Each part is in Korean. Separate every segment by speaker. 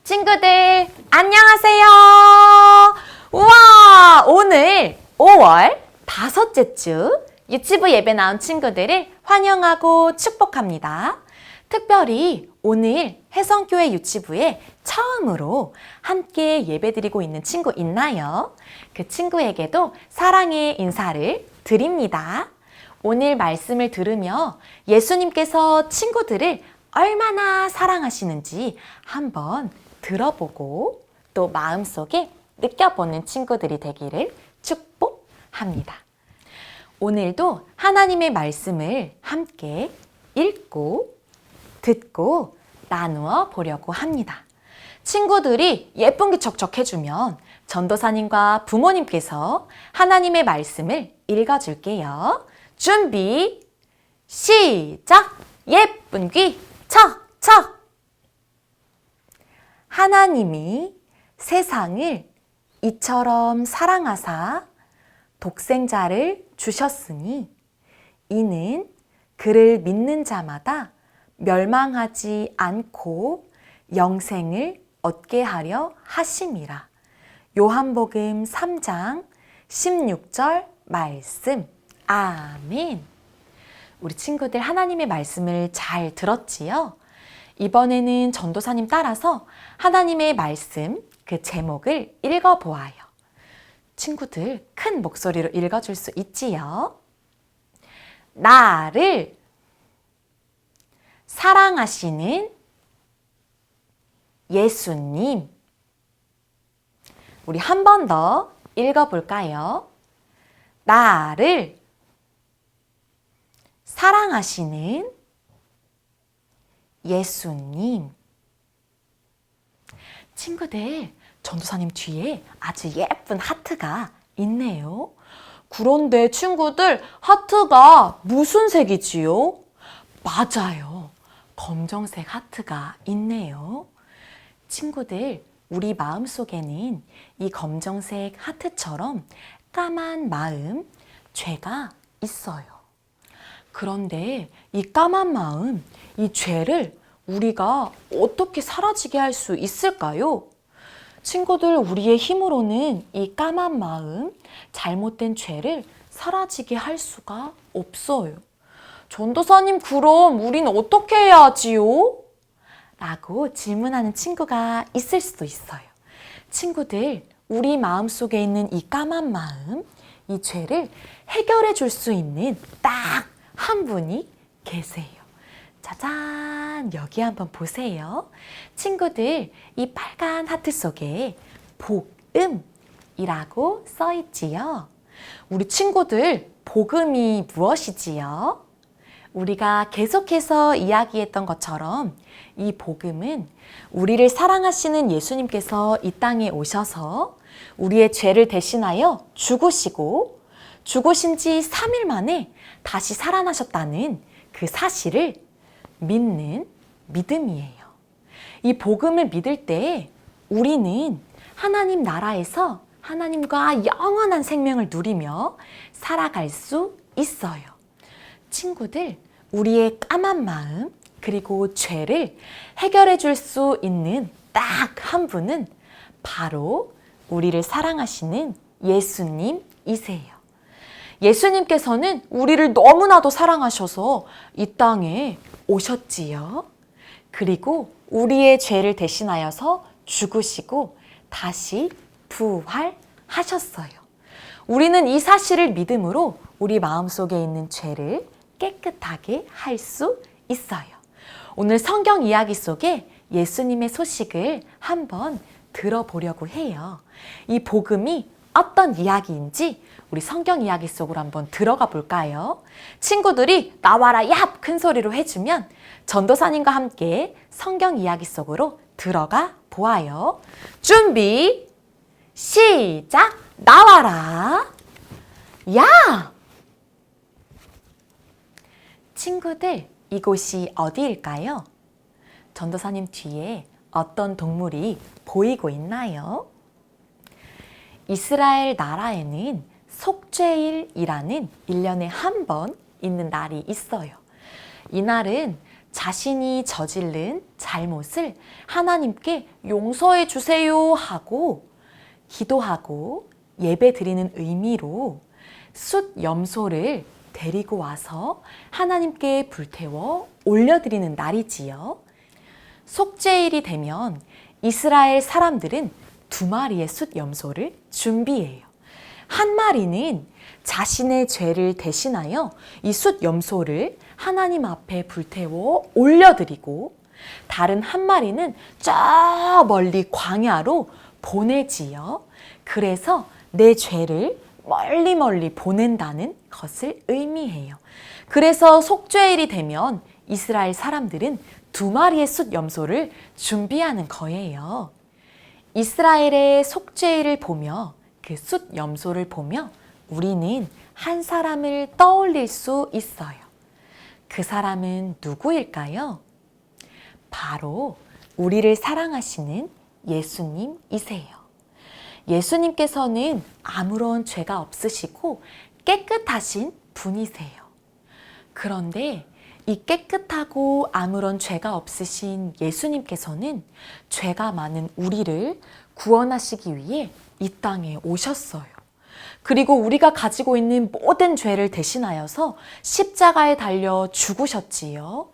Speaker 1: 친구들, 안녕하세요. 우와, 오늘 5월 5째 주 유치부 예배 나온 친구들을 환영하고 축복합니다. 특별히 오늘 혜성교회 유치부에 처음으로 함께 예배드리고 있는 친구 있나요? 그 친구에게도 사랑의 인사를 드립니다. 오늘 말씀을 들으며 예수님께서 친구들을 얼마나 사랑하시는지 한번 들어보고 또 마음속에 느껴보는 친구들이 되기를 축복합니다. 오늘도 하나님의 말씀을 함께 읽고 듣고 나누어 보려고 합니다. 친구들이 예쁜 게 척척해주면 전도사님과 부모님께서 하나님의 말씀을 읽어줄게요. 준비, 시작! 예쁜 귀 척척! 하나님이 세상을 이처럼 사랑하사 독생자를 주셨으니 이는 그를 믿는 자마다 멸망하지 않고 영생을 얻게 하려 하심이라. 요한복음 3장 16절 말씀. 아멘. 우리 친구들 하나님의 말씀을 잘 들었지요? 이번에는 전도사님 따라서 하나님의 말씀 그 제목을 읽어보아요. 친구들 큰 목소리로 읽어줄 수 있지요? 나를 사랑하시는 예수님. 우리 한 번 더 읽어볼까요? 나를 사랑하시는 예수님. 친구들, 전도사님 뒤에 아주 예쁜 하트가 있네요. 그런데 친구들, 하트가 무슨 색이지요? 맞아요. 검정색 하트가 있네요. 친구들, 우리 마음속에는 이 검정색 하트처럼 까만 마음, 죄가 있어요. 그런데 이 까만 마음, 이 죄를 우리가 어떻게 사라지게 할 수 있을까요? 친구들, 우리의 힘으로는 이 까만 마음, 잘못된 죄를 사라지게 할 수가 없어요. 전도사님, 그럼 우린 어떻게 해야 하지요? 라고 질문하는 친구가 있을 수도 있어요. 친구들, 우리 마음속에 있는 이 까만 마음, 이 죄를 해결해 줄 수 있는 딱 한 분이 계세요. 짜잔, 여기 한번 보세요. 친구들, 이 빨간 하트 속에 복음이라고 써 있지요. 우리 친구들, 복음이 무엇이지요? 우리가 계속해서 이야기했던 것처럼 이 복음은 우리를 사랑하시는 예수님께서 이 땅에 오셔서 우리의 죄를 대신하여 죽으시고 죽으신 지 3일 만에 다시 살아나셨다는 그 사실을 믿는 믿음이에요. 이 복음을 믿을 때 우리는 하나님 나라에서 하나님과 영원한 생명을 누리며 살아갈 수 있어요. 친구들, 우리의 까만 마음 그리고 죄를 해결해 줄 수 있는 딱 한 분은 바로 우리를 사랑하시는 예수님이세요. 예수님께서는 우리를 너무나도 사랑하셔서 이 땅에 오셨지요. 그리고 우리의 죄를 대신하여서 죽으시고 다시 부활하셨어요. 우리는 이 사실을 믿음으로 우리 마음속에 있는 죄를 깨끗하게 할 수 있어요. 오늘 성경 이야기 속에 예수님의 소식을 한번 들어보려고 해요. 이 복음이 어떤 이야기인지 우리 성경 이야기 속으로 한번 들어가 볼까요? 친구들이 나와라 얍! 큰 소리로 해주면 전도사님과 함께 성경 이야기 속으로 들어가 보아요. 준비, 시작! 나와라! 야! 친구들, 이곳이 어디일까요? 전도사님 뒤에 어떤 동물이 보이고 있나요? 이스라엘 나라에는 속죄일이라는 1년에 한 번 있는 날이 있어요. 이날은 자신이 저지른 잘못을 하나님께 용서해 주세요 하고 기도하고 예배 드리는 의미로 숫 염소를 데리고 와서 하나님께 불태워 올려드리는 날이지요. 속죄일이 되면 이스라엘 사람들은 2마리의 숫 염소를 준비해요. 한 마리는 자신의 죄를 대신하여 이 숫 염소를 하나님 앞에 불태워 올려드리고, 다른 한 마리는 저 멀리 광야로 보내지요. 그래서 내 죄를 멀리 보낸다는 것을 의미해요. 그래서 속죄일이 되면 이스라엘 사람들은 2마리의 숫 염소를 준비하는 거예요. 이스라엘의 속죄일을 보며 그 숫 염소를 보며 우리는 한 사람을 떠올릴 수 있어요. 그 사람은 누구일까요? 바로 우리를 사랑하시는 예수님이세요. 예수님께서는 아무런 죄가 없으시고 깨끗하신 분이세요. 그런데 이 깨끗하고 아무런 죄가 없으신 예수님께서는 죄가 많은 우리를 구원하시기 위해 이 땅에 오셨어요. 그리고 우리가 가지고 있는 모든 죄를 대신하여서 십자가에 달려 죽으셨지요.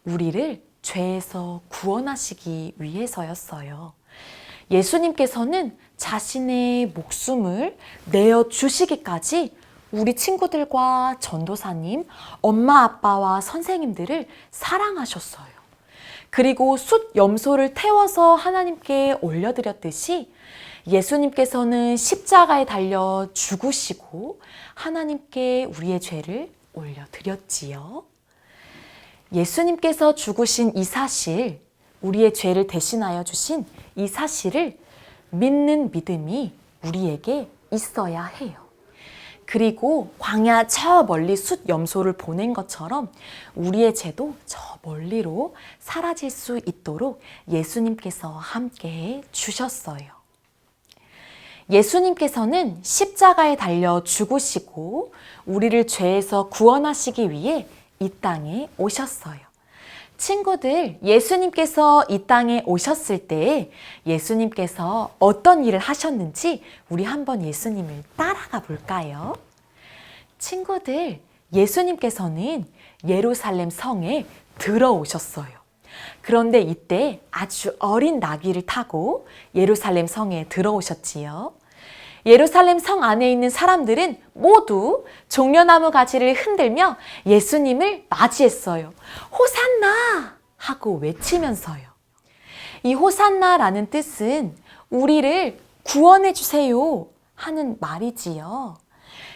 Speaker 1: 우리를 죄에서 구원하시기 위해서였어요. 예수님께서는 자신의 목숨을 내어주시기까지 우리 친구들과 전도사님, 엄마, 아빠와 선생님들을 사랑하셨어요. 그리고 숫 염소를 태워서 하나님께 올려드렸듯이 예수님께서는 십자가에 달려 죽으시고 하나님께 우리의 죄를 올려드렸지요. 예수님께서 죽으신 이 사실, 우리의 죄를 대신하여 주신 이 사실을 믿는 믿음이 우리에게 있어야 해요. 그리고 광야 저 멀리 숫 염소를 보낸 것처럼 우리의 죄도 저 멀리로 사라질 수 있도록 예수님께서 함께해 주셨어요. 예수님께서는 십자가에 달려 죽으시고 우리를 죄에서 구원하시기 위해 이 땅에 오셨어요. 친구들, 예수님께서 이 땅에 오셨을 때 예수님께서 어떤 일을 하셨는지 우리 한번 예수님을 따라가 볼까요? 친구들, 예수님께서는 예루살렘 성에 들어오셨어요. 그런데 이때 아주 어린 나귀를 타고 예루살렘 성에 들어오셨지요. 예루살렘 성 안에 있는 사람들은 모두 종려나무 가지를 흔들며 예수님을 맞이했어요. 호산나! 하고 외치면서요. 이 호산나라는 뜻은 우리를 구원해 주세요 하는 말이지요.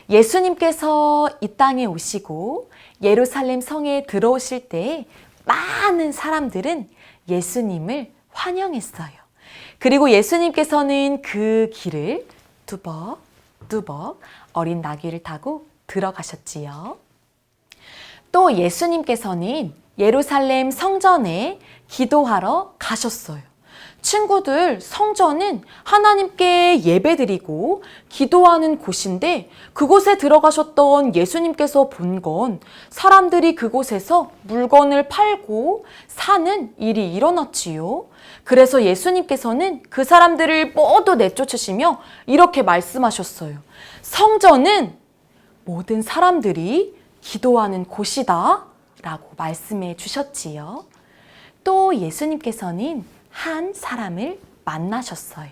Speaker 1: 예수님께서 이 땅에 오시고 예루살렘 성에 들어오실 때 많은 사람들은 예수님을 환영했어요. 그리고 예수님께서는 그 길을 뚜벅뚜벅 어린 나귀를 타고 들어가셨지요. 또 예수님께서는 예루살렘 성전에 기도하러 가셨어요. 친구들, 성전은 하나님께 예배드리고 기도하는 곳인데 그곳에 들어가셨던 예수님께서 본 건 사람들이 그곳에서 물건을 팔고 사는 일이 일어났지요. 그래서 예수님께서는 그 사람들을 모두 내쫓으시며 이렇게 말씀하셨어요. 성전은 모든 사람들이 기도하는 곳이다 라고 말씀해 주셨지요. 또 예수님께서는 한 사람을 만나셨어요.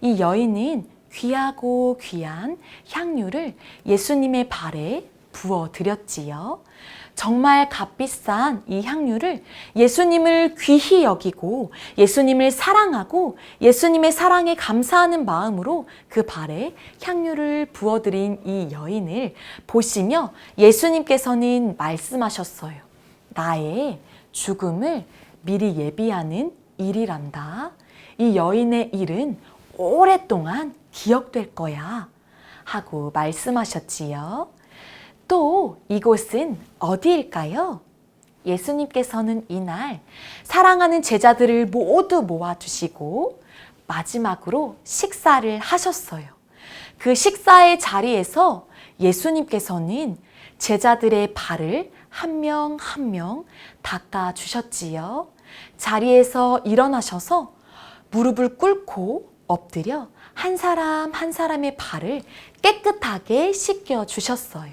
Speaker 1: 이 여인은 귀하고 귀한 향유를 예수님의 발에 부어드렸지요. 정말 값비싼 이 향유를 예수님을 귀히 여기고 예수님을 사랑하고 예수님의 사랑에 감사하는 마음으로 그 발에 향유를 부어드린 이 여인을 보시며 예수님께서는 말씀하셨어요. 나의 죽음을 미리 예비하는 일이란다. 이 여인의 일은 오랫동안 기억될 거야 하고 말씀하셨지요. 또 이곳은 어디일까요? 예수님께서는 이날 사랑하는 제자들을 모두 모아두시고 마지막으로 식사를 하셨어요. 그 식사의 자리에서 예수님께서는 제자들의 발을 한 명 한 명 닦아주셨지요. 자리에서 일어나셔서 무릎을 꿇고 엎드려 한 사람 한 사람의 발을 깨끗하게 씻겨주셨어요.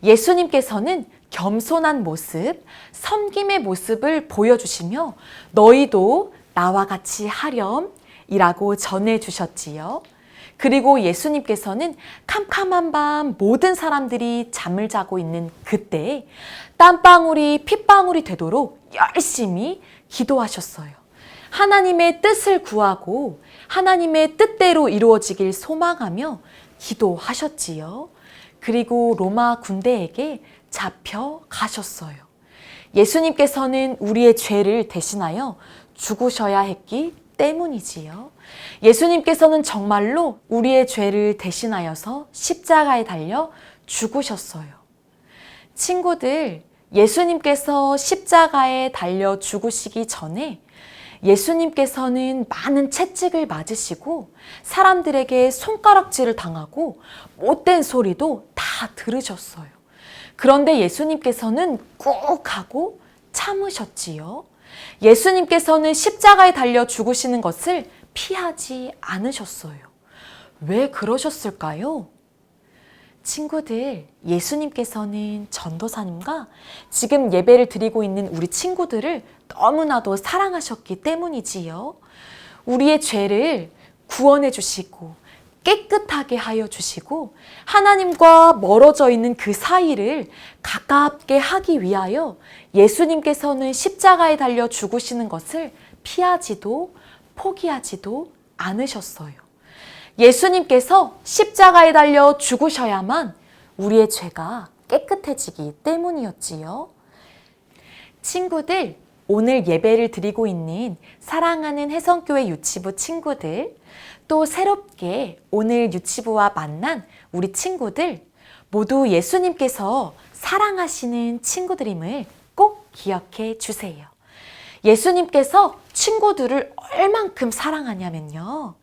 Speaker 1: 예수님께서는 겸손한 모습, 섬김의 모습을 보여주시며 너희도 나와 같이 하렴 이라고 전해주셨지요. 그리고 예수님께서는 캄캄한 밤 모든 사람들이 잠을 자고 있는 그때 땀방울이 핏방울이 되도록 열심히 기도하셨어요. 하나님의 뜻을 구하고 하나님의 뜻대로 이루어지길 소망하며 기도하셨지요. 그리고 로마 군대에게 잡혀가셨어요. 예수님께서는 우리의 죄를 대신하여 죽으셔야 했기 때문이지요. 예수님께서는 정말로 우리의 죄를 대신하여서 십자가에 달려 죽으셨어요. 친구들, 예수님께서 십자가에 달려 죽으시기 전에 예수님께서는 많은 채찍을 맞으시고 사람들에게 손가락질을 당하고 못된 소리도 다 들으셨어요. 그런데 예수님께서는 꾹 하고 참으셨지요. 예수님께서는 십자가에 달려 죽으시는 것을 피하지 않으셨어요. 왜 그러셨을까요? 친구들, 예수님께서는 전도사님과 지금 예배를 드리고 있는 우리 친구들을 너무나도 사랑하셨기 때문이지요. 우리의 죄를 구원해 주시고 깨끗하게 하여 주시고 하나님과 멀어져 있는 그 사이를 가깝게 하기 위하여 예수님께서는 십자가에 달려 죽으시는 것을 피하지도 포기하지도 않으셨어요. 예수님께서 십자가에 달려 죽으셔야만 우리의 죄가 깨끗해지기 때문이었지요. 친구들, 오늘 예배를 드리고 있는 사랑하는 혜성교회 유치부 친구들, 또 새롭게 오늘 유치부와 만난 우리 친구들 모두 예수님께서 사랑하시는 친구들임을 꼭 기억해 주세요. 예수님께서 친구들을 얼만큼 사랑하냐면요.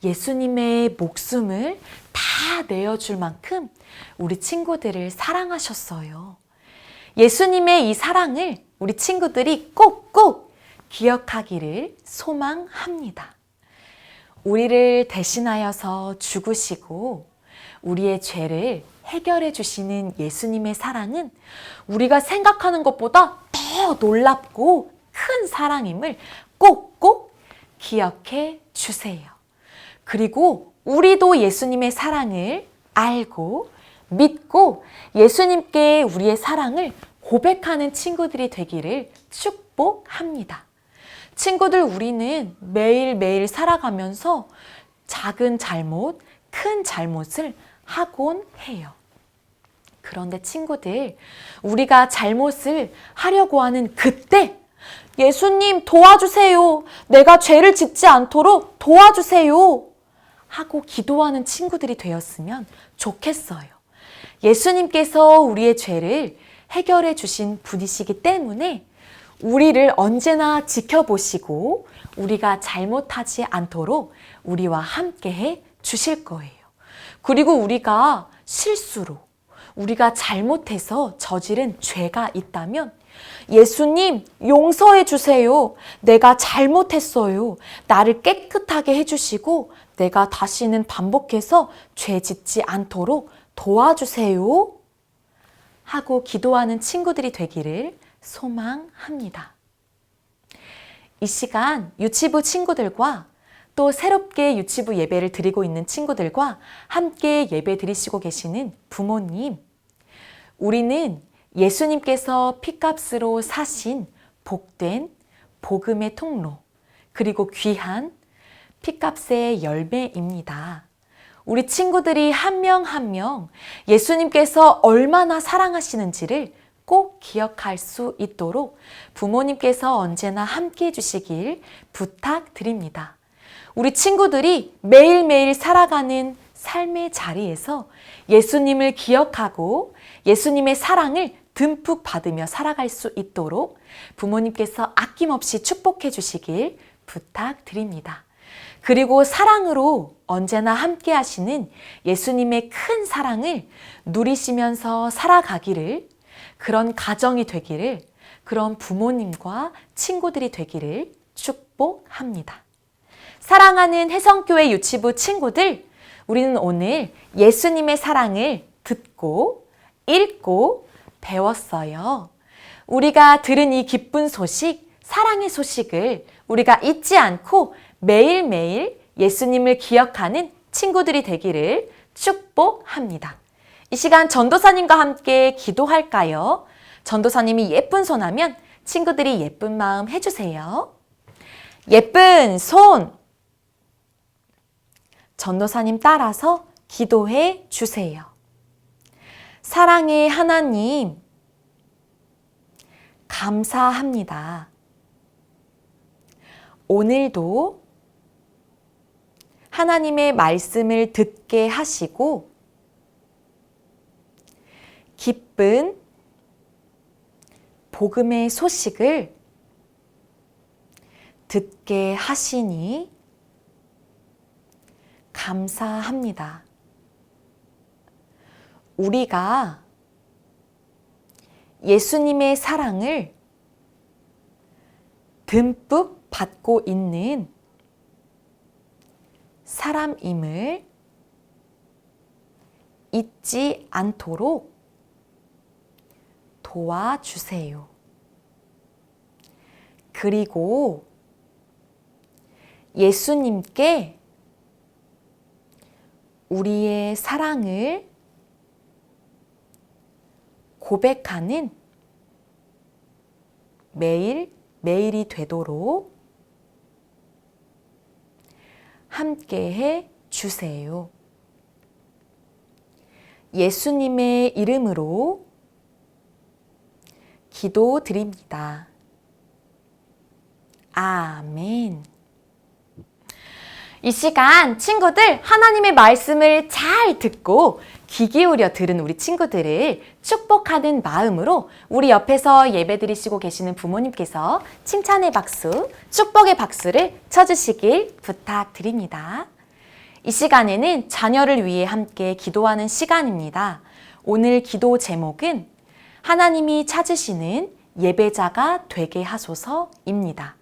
Speaker 1: 예수님의 목숨을 다 내어줄 만큼 우리 친구들을 사랑하셨어요. 예수님의 이 사랑을 우리 친구들이 꼭꼭 기억하기를 소망합니다. 우리를 대신하여서 죽으시고 우리의 죄를 해결해 주시는 예수님의 사랑은 우리가 생각하는 것보다 더 놀랍고 큰 사랑임을 꼭꼭 기억해 주세요. 그리고 우리도 예수님의 사랑을 알고 믿고 예수님께 우리의 사랑을 고백하는 친구들이 되기를 축복합니다. 친구들, 우리는 매일매일 살아가면서 작은 잘못, 큰 잘못을 하곤 해요. 그런데 친구들, 우리가 잘못을 하려고 하는 그때 예수님 도와주세요. 내가 죄를 짓지 않도록 도와주세요. 하고 기도하는 친구들이 되었으면 좋겠어요. 예수님께서 우리의 죄를 해결해 주신 분이시기 때문에 우리를 언제나 지켜보시고 우리가 잘못하지 않도록 우리와 함께 해 주실 거예요. 그리고 우리가 실수로 우리가 잘못해서 저지른 죄가 있다면 예수님 용서해 주세요. 내가 잘못했어요. 나를 깨끗하게 해주시고 내가 다시는 반복해서 죄 짓지 않도록 도와주세요. 하고 기도하는 친구들이 되기를 소망합니다. 이 시간 유치부 친구들과 또 새롭게 유치부 예배를 드리고 있는 친구들과 함께 예배 드리시고 계시는 부모님, 우리는 예수님께서 피값으로 사신 복된 복음의 통로, 그리고 귀한 피값의 열매입니다. 우리 친구들이 한 명 한 명 예수님께서 얼마나 사랑하시는지를 꼭 기억할 수 있도록 부모님께서 언제나 함께 해주시길 부탁드립니다. 우리 친구들이 매일매일 살아가는 삶의 자리에서 예수님을 기억하고 예수님의 사랑을 듬뿍 받으며 살아갈 수 있도록 부모님께서 아낌없이 축복해 주시길 부탁드립니다. 그리고 사랑으로 언제나 함께 하시는 예수님의 큰 사랑을 누리시면서 살아가기를 그런 가정이 되기를, 그런 부모님과 친구들이 되기를 축복합니다. 사랑하는 혜성교회 유치부 친구들, 우리는 오늘 예수님의 사랑을 듣고 읽고 배웠어요. 우리가 들은 이 기쁜 소식, 사랑의 소식을 우리가 잊지 않고 매일매일 예수님을 기억하는 친구들이 되기를 축복합니다. 이 시간 전도사님과 함께 기도할까요? 전도사님이 예쁜 손 하면 친구들이 예쁜 마음 해주세요. 예쁜 손! 전도사님 따라서 기도해 주세요. 사랑의 하나님, 감사합니다. 오늘도 하나님의 말씀을 듣게 하시고 기쁜 복음의 소식을 듣게 하시니 감사합니다. 우리가 예수님의 사랑을 듬뿍 받고 있는 사람임을 잊지 않도록 도와주세요. 그리고 예수님께 우리의 사랑을 고백하는 매일이 되도록 함께해 주세요. 예수님의 이름으로 기도드립니다. 아멘. 이 시간 친구들 하나님의 말씀을 잘 듣고 귀 기울여 들은 우리 친구들을 축복하는 마음으로 우리 옆에서 예배 드리시고 계시는 부모님께서 칭찬의 박수, 축복의 박수를 쳐주시길 부탁드립니다. 이 시간에는 자녀를 위해 함께 기도하는 시간입니다. 오늘 기도 제목은 하나님이 찾으시는 예배자가 되게 하소서입니다.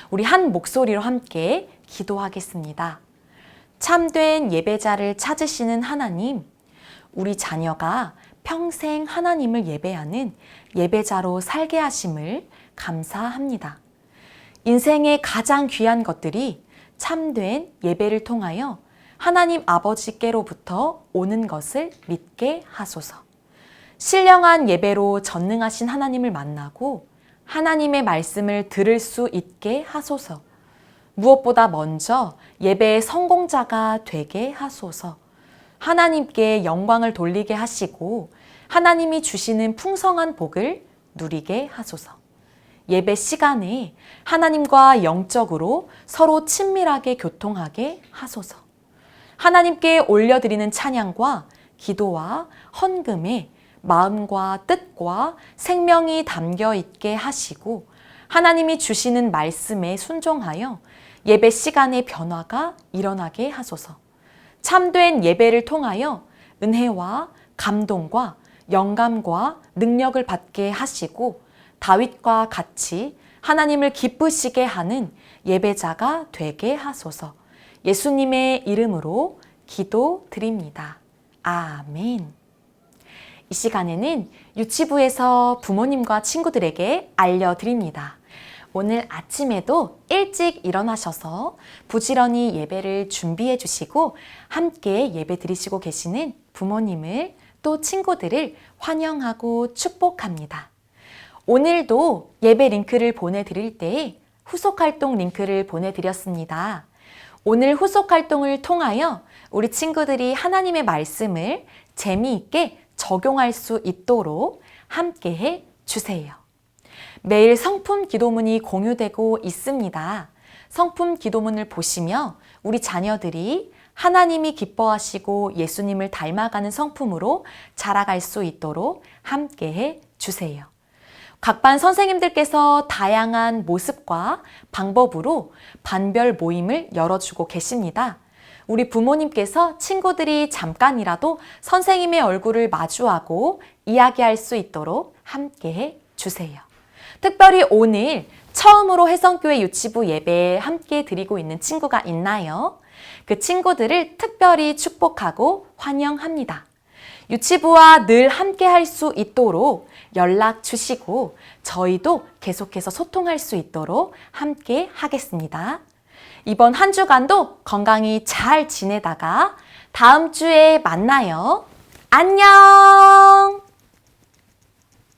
Speaker 1: 우리 한 목소리로 함께 기도하겠습니다. 참된 예배자를 찾으시는 하나님, 우리 자녀가 평생 하나님을 예배하는 예배자로 살게 하심을 감사합니다. 인생의 가장 귀한 것들이 참된 예배를 통하여 하나님 아버지께로부터 오는 것을 믿게 하소서. 신령한 예배로 전능하신 하나님을 만나고 하나님의 말씀을 들을 수 있게 하소서. 무엇보다 먼저 예배의 성공자가 되게 하소서. 하나님께 영광을 돌리게 하시고 하나님이 주시는 풍성한 복을 누리게 하소서. 예배 시간에 하나님과 영적으로 서로 친밀하게 교통하게 하소서. 하나님께 올려드리는 찬양과 기도와 헌금에 마음과 뜻과 생명이 담겨 있게 하시고 하나님이 주시는 말씀에 순종하여 예배 시간의 변화가 일어나게 하소서. 참된 예배를 통하여 은혜와 감동과 영감과 능력을 받게 하시고 다윗과 같이 하나님을 기쁘시게 하는 예배자가 되게 하소서. 예수님의 이름으로 기도드립니다. 아멘. 이 시간에는 유치부에서 부모님과 친구들에게 알려드립니다. 오늘 아침에도 일찍 일어나셔서 부지런히 예배를 준비해 주시고 함께 예배 드리시고 계시는 부모님을 또 친구들을 환영하고 축복합니다. 오늘도 예배 링크를 보내드릴 때 후속활동 링크를 보내드렸습니다. 오늘 후속활동을 통하여 우리 친구들이 하나님의 말씀을 재미있게 적용할 수 있도록 함께해 주세요. 매일 성품 기도문이 공유되고 있습니다. 성품 기도문을 보시며 우리 자녀들이 하나님이 기뻐하시고 예수님을 닮아가는 성품으로 자라갈 수 있도록 함께해 주세요. 각 반 선생님들께서 다양한 모습과 방법으로 반별 모임을 열어주고 계십니다. 우리 부모님께서 친구들이 잠깐이라도 선생님의 얼굴을 마주하고 이야기할 수 있도록 함께 해주세요. 특별히 오늘 처음으로 혜성교회 유치부 예배에 함께 드리고 있는 친구가 있나요? 그 친구들을 특별히 축복하고 환영합니다. 유치부와 늘 함께 할 수 있도록 연락 주시고 저희도 계속해서 소통할 수 있도록 함께 하겠습니다. 이번 한 주간도 건강히 잘 지내다가 다음 주에 만나요. 안녕!